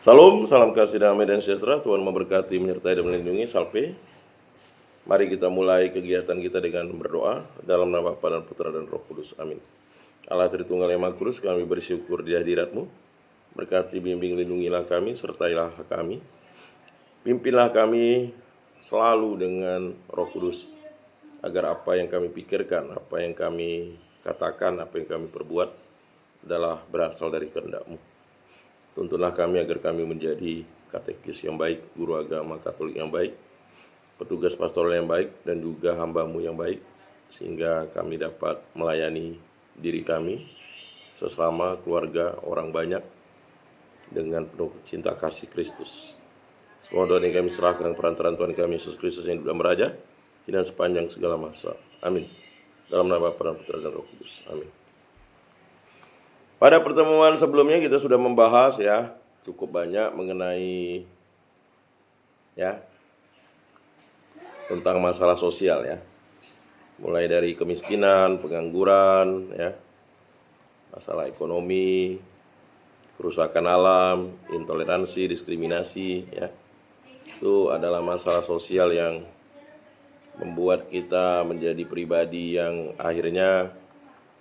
Salam, salam kasih damai dan sejahtera. Tuhan memberkati, menyertai dan melindungi. Salve. Mari kita mulai kegiatan kita dengan berdoa dalam nama Bapa dan Putra dan Roh Kudus. Amin. Allah Tritunggal yang Maha Kudus, kami bersyukur di hadirat-Mu. Berkati, bimbing, lindungilah kami, sertailah kami. Pimpinlah kami selalu dengan Roh Kudus, agar apa yang kami pikirkan, apa yang kami katakan, apa yang kami perbuat adalah berasal dari kehendak-Mu. Tuntunlah kami agar kami menjadi katekis yang baik, guru agama Katolik yang baik, petugas pastoral yang baik, dan juga hamba-Mu yang baik, sehingga kami dapat melayani diri kami, sesama, keluarga, orang banyak, dengan penuh cinta kasih Kristus. Semua doa yang kami serahkan dengan perantaraan Tuhan kami Yesus Kristus yang hidup dan meraja, kini dan sepanjang segala masa. Amin. Dalam nama Bapa dan Putra dan Roh Kudus. Amin. Pada pertemuan sebelumnya kita sudah membahas cukup banyak mengenai tentang masalah sosial mulai dari kemiskinan, pengangguran, masalah ekonomi, kerusakan alam, intoleransi, diskriminasi, itu adalah masalah sosial yang membuat kita menjadi pribadi yang akhirnya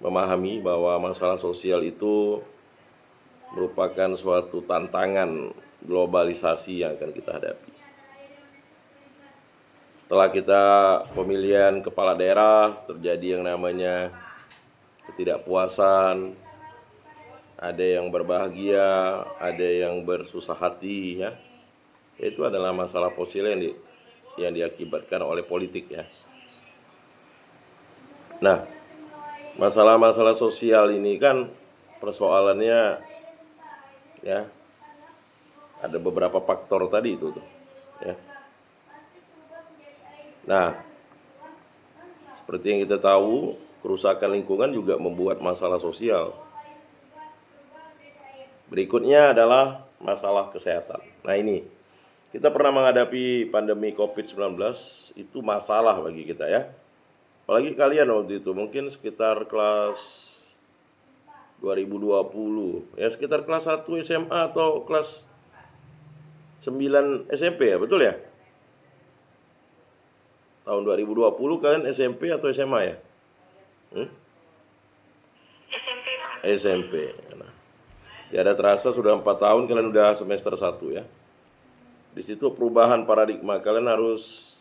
memahami bahwa masalah sosial itu merupakan suatu tantangan globalisasi yang akan kita hadapi. Setelah kita pemilihan kepala daerah, terjadi yang namanya ketidakpuasan, ada yang berbahagia, ada yang bersusah hati, itu adalah masalah sosial yang diakibatkan oleh politik. Nah, masalah-masalah sosial ini kan persoalannya ada beberapa faktor tadi itu Nah, seperti yang kita tahu, kerusakan lingkungan juga membuat masalah sosial. Berikutnya adalah masalah kesehatan. Nah, ini kita pernah menghadapi pandemi COVID-19, itu masalah bagi kita Apalagi kalian waktu itu mungkin sekitar kelas 2020, sekitar kelas 1 SMA atau kelas 9 SMP betul ya? Tahun 2020 kalian SMP atau SMA SMP, Pak. SMP. Nah, ada terasa sudah 4 tahun kalian udah semester 1 Di situ perubahan paradigma, kalian harus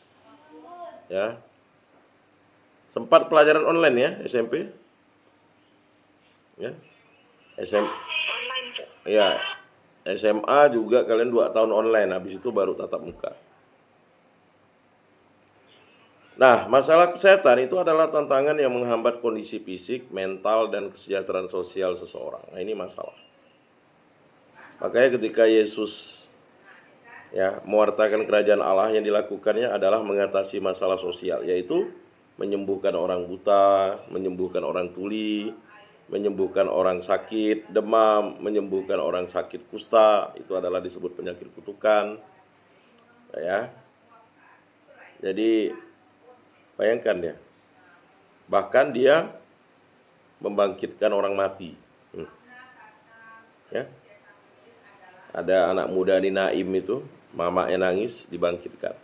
sempat pelajaran online SMP. SMA juga kalian 2 tahun online, habis itu baru tatap muka. Nah, masalah kesehatan itu adalah tantangan yang menghambat kondisi fisik, mental, dan kesejahteraan sosial seseorang. Nah, ini masalah. Makanya ketika Yesus mewartakan kerajaan Allah, yang dilakukannya adalah mengatasi masalah sosial, yaitu menyembuhkan orang buta, menyembuhkan orang tuli, menyembuhkan orang sakit demam, menyembuhkan orang sakit kusta, itu adalah disebut penyakit kutukan. Jadi bayangkan bahkan dia membangkitkan orang mati. Ada anak muda di Naim itu, mamanya nangis, dibangkitkan.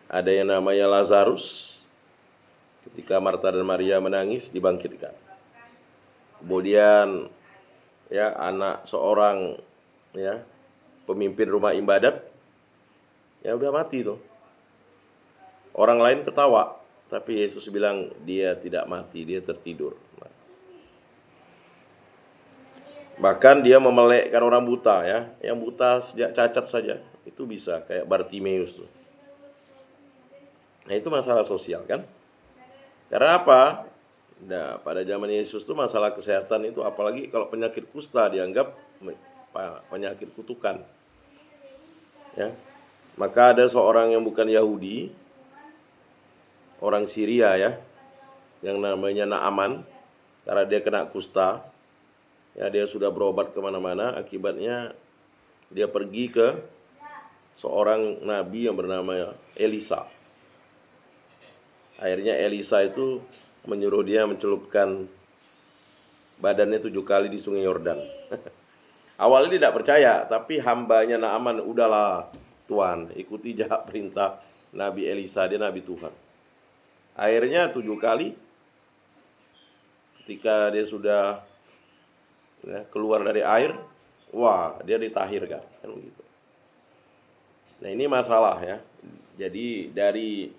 Ada yang namanya Lazarus, ketika Marta dan Maria menangis, dibangkitkan. Kemudian anak seorang pemimpin rumah ibadat udah mati tuh. Orang lain ketawa, tapi Yesus bilang dia tidak mati, dia tertidur. Bahkan dia memelekkan orang buta yang buta sejak cacat saja itu bisa, kayak Bartimeus tuh. Nah, itu masalah sosial kan? Karena apa? Nah, pada zaman Yesus tuh masalah kesehatan itu, apalagi kalau penyakit kusta dianggap penyakit kutukan. Maka ada seorang yang bukan Yahudi, orang Syria yang namanya Naaman, karena dia kena kusta, dia sudah berobat kemana-mana, akibatnya dia pergi ke seorang nabi yang bernama Elisa. Akhirnya Elisa itu menyuruh dia mencelupkan badannya 7 kali di sungai Yordan. Awalnya tidak percaya, tapi hambanya Naaman, udahlah Tuhan, ikuti perintah Nabi Elisa, dia Nabi Tuhan. Akhirnya 7 kali ketika dia sudah keluar dari air, wah dia ditahirkan, kan begitu. Nah ini masalah ya. Jadi dari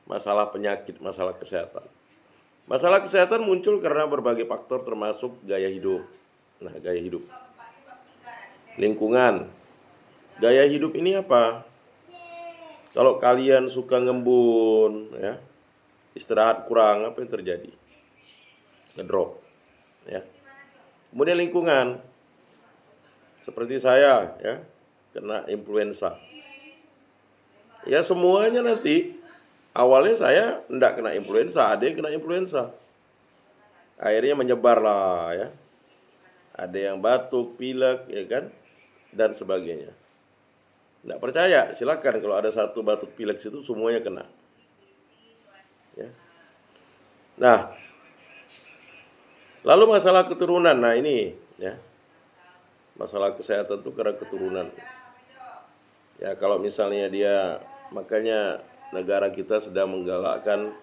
masalah penyakit, masalah kesehatan. Masalah kesehatan muncul karena berbagai faktor termasuk gaya hidup. Nah, gaya hidup. Lingkungan. Gaya hidup ini apa? Kalau kalian suka ngembun, ya, istirahat kurang, apa yang terjadi? Ngedrop. Ya. Kemudian lingkungan. Seperti saya, ya, kena influenza. Ya semuanya nanti. Awalnya saya enggak kena influenza, ada yang kena influenza. Akhirnya menyebar lah ya. Ada yang batuk, pilek, ya kan, dan sebagainya. Enggak percaya, silakan kalau ada satu batuk pilek situ semuanya kena. Ya. Nah, lalu masalah keturunan, nah ini ya. Masalah kesehatan itu karena keturunan. Ya kalau misalnya dia, makanya negara kita sedang menggalakkan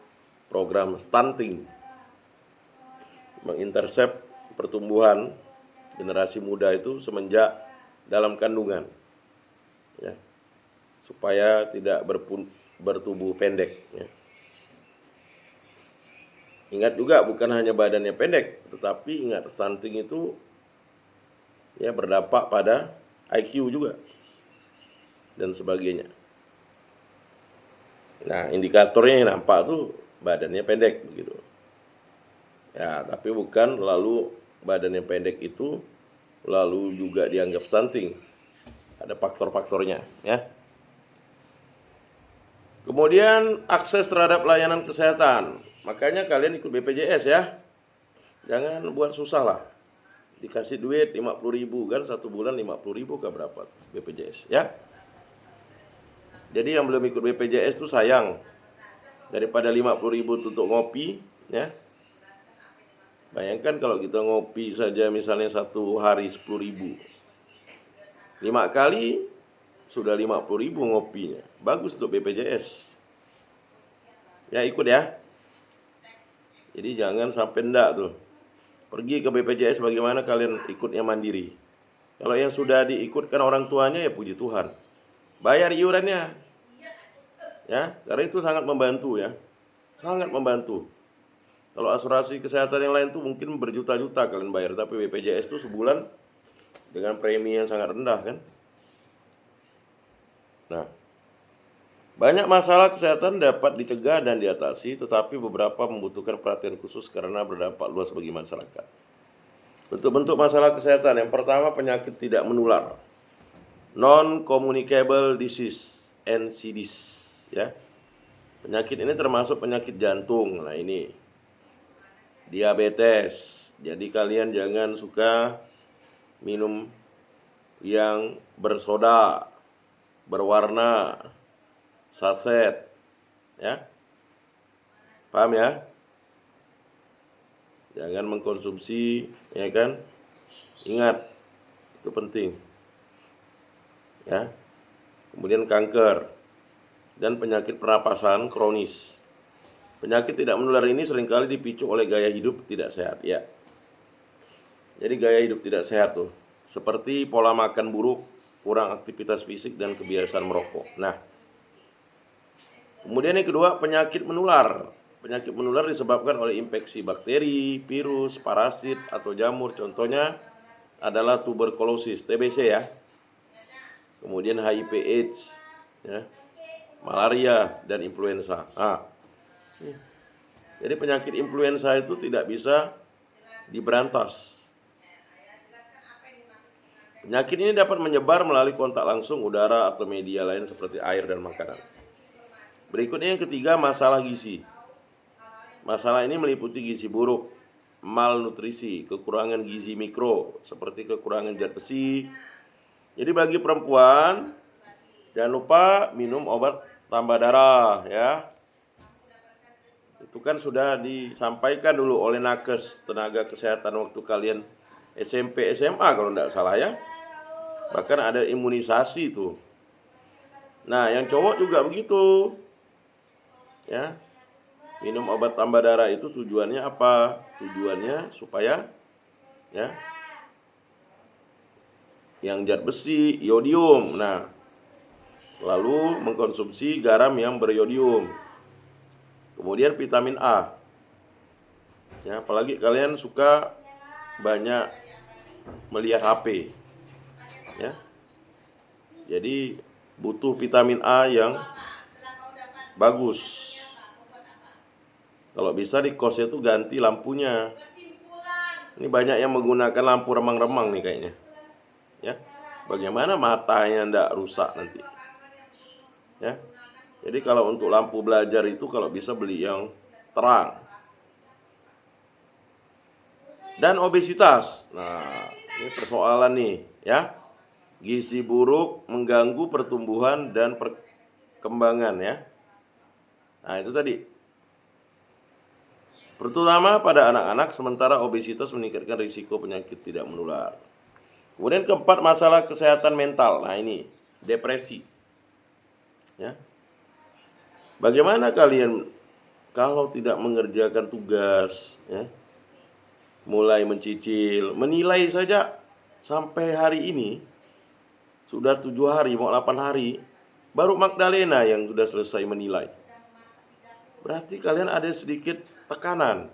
program stunting, mengintercept pertumbuhan generasi muda itu semenjak dalam kandungan, ya, supaya tidak bertubuh pendek. Ya. Ingat juga bukan hanya badannya pendek, tetapi ingat stunting itu ya berdampak pada IQ juga dan sebagainya. Nah, indikatornya yang nampak tuh badannya pendek begitu. Ya, tapi bukan lalu badannya pendek itu lalu juga dianggap stunting. Ada faktor-faktornya, ya. Kemudian akses terhadap layanan kesehatan. Makanya kalian ikut BPJS ya. Jangan buat susah lah. Dikasih duit 50.000 kan, 1 bulan 50.000 ke berapa BPJS, ya. Jadi yang belum ikut BPJS itu sayang. Daripada 50.000 untuk ngopi, ya. Bayangkan kalau kita ngopi saja misalnya 1 hari 10.000. 5 kali sudah 50.000 ngopinya. Bagus untuk BPJS. Ya ikut ya. Jadi jangan sampai enggak tuh. Pergi ke BPJS bagaimana kalian ikutnya mandiri. Kalau yang sudah diikutkan orang tuanya ya puji Tuhan. Bayar iurannya. Ya, karena itu sangat membantu ya. Sangat membantu. Kalau asuransi kesehatan yang lain tuh mungkin berjuta-juta kalian bayar, tapi BPJS itu sebulan dengan premi yang sangat rendah kan. Nah, banyak masalah kesehatan dapat dicegah dan diatasi, tetapi beberapa membutuhkan perhatian khusus karena berdampak luas bagi masyarakat. Bentuk-bentuk masalah kesehatan, yang pertama penyakit tidak menular, non-communicable disease, NCDs, ya. Penyakit ini termasuk penyakit jantung. Nah ini diabetes. Jadi kalian jangan suka minum yang bersoda, berwarna, saset, ya. Paham ya? Jangan mengkonsumsi, ya kan? Ingat, itu penting. Ya. Kemudian kanker dan penyakit pernapasan kronis. Penyakit tidak menular ini seringkali dipicu oleh gaya hidup tidak sehat, ya. Jadi gaya hidup tidak sehat tuh, seperti pola makan buruk, kurang aktivitas fisik dan kebiasaan merokok. Nah, kemudian yang kedua, penyakit menular. Penyakit menular disebabkan oleh infeksi bakteri, virus, parasit, atau jamur. Contohnya adalah tuberkulosis, TBC ya. Kemudian HIV/AIDS, ya, malaria, dan influenza. Jadi penyakit influenza itu tidak bisa diberantas. Penyakit ini dapat menyebar melalui kontak langsung udara atau media lain seperti air dan makanan. Berikutnya yang ketiga, masalah gizi. Masalah ini meliputi gizi buruk, malnutrisi, kekurangan gizi mikro seperti kekurangan zat besi. Jadi bagi perempuan jangan lupa minum obat tambah darah ya. Itu kan sudah disampaikan dulu oleh nakes, tenaga kesehatan waktu kalian SMP, SMA kalau tidak salah ya. Bahkan ada imunisasi tuh. Nah, yang cowok juga begitu. Ya. Minum obat tambah darah itu tujuannya apa? Tujuannya supaya ya yang zat besi, iodium. Nah, selalu mengkonsumsi garam yang beriodium. Kemudian vitamin A. Ya, apalagi kalian suka banyak melihat HP. Ya. Jadi butuh vitamin A yang bagus. Kalau bisa di kosnya itu ganti lampunya. Ini banyak yang menggunakan lampu remang-remang nih kayaknya. Ya. Bagaimana matanya ndak rusak nanti. Ya. Jadi kalau untuk lampu belajar itu kalau bisa beli yang terang. Dan obesitas. Nah, ini persoalan nih, ya. Gizi buruk mengganggu pertumbuhan dan perkembangan ya. Nah, itu tadi. Terutama pada anak-anak, sementara obesitas meningkatkan risiko penyakit tidak menular. Kemudian keempat, masalah kesehatan mental. Nah, ini depresi. Ya. Bagaimana kalian kalau tidak mengerjakan tugas, ya? Mulai mencicil, menilai saja sampai hari ini sudah 7 hari, mau 8 hari, baru Magdalena yang sudah selesai menilai. Berarti kalian ada sedikit tekanan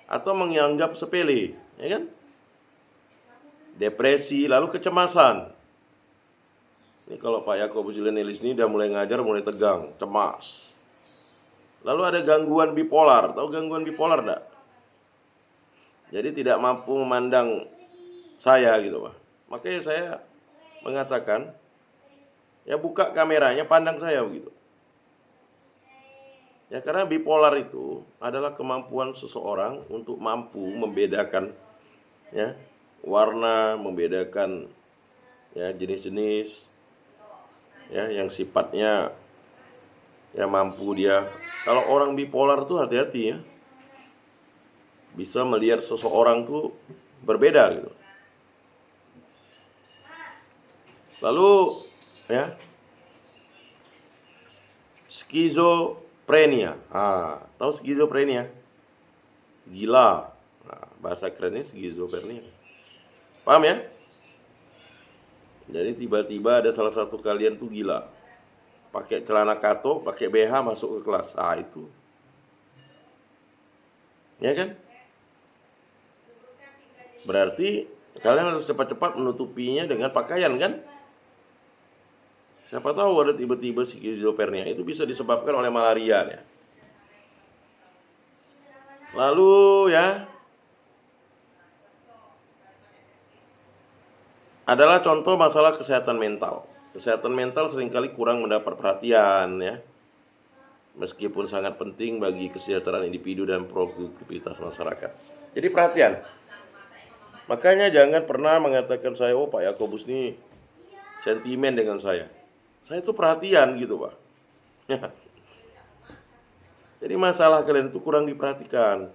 atau menganggap sepele, ya kan? Depresi, lalu kecemasan. Ini kalau Pak Yakobus Julianelis ini udah mulai ngajar, mulai tegang, cemas. Lalu ada gangguan bipolar. Tahu gangguan bipolar enggak? Jadi tidak mampu memandang saya gitu, Pak. Makanya saya mengatakan, ya buka kameranya, pandang saya begitu. Ya karena bipolar itu adalah kemampuan seseorang untuk mampu membedakan ya warna, membedakan ya jenis-jenis ya yang sifatnya ya mampu dia. Kalau orang bipolar tuh hati-hati ya. Bisa melihat seseorang tuh berbeda gitu. Lalu ya skizofrenia. Tahu skizofrenia? Gila. Nah, bahasa kerennya skizofrenia. Paham ya? Jadi tiba-tiba ada salah satu kalian tuh gila. Pakai celana kato, pakai BH masuk ke kelas. Itu. Ya kan? Berarti kalian harus cepat-cepat menutupinya dengan pakaian kan? Siapa tahu ada tiba-tiba skizofrenia. Itu bisa disebabkan oleh malaria ya. Lalu ya adalah contoh masalah kesehatan mental. Kesehatan mental seringkali kurang mendapat perhatian ya. Meskipun sangat penting bagi kesejahteraan individu dan produktivitas masyarakat. Jadi perhatian. Makanya jangan pernah mengatakan saya, oh Pak Yakobus ini sentimen dengan saya. Saya itu perhatian gitu Pak. Jadi masalah kalian itu kurang diperhatikan.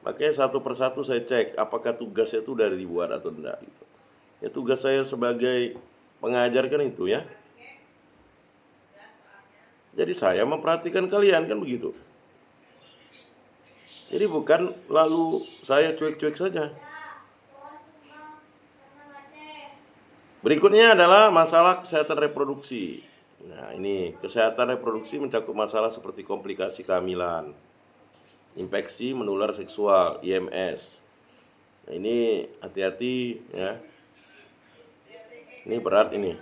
Makanya satu persatu saya cek apakah tugasnya itu udah dibuat atau enggak gitu. Ya tugas saya sebagai pengajar kan itu ya. Jadi saya memperhatikan kalian kan begitu. Jadi bukan lalu saya cuek-cuek saja. Berikutnya adalah masalah kesehatan reproduksi. Nah ini kesehatan reproduksi mencakup masalah seperti komplikasi kehamilan, infeksi menular seksual, IMS. Nah, ini hati-hati ya. Ini berat ini.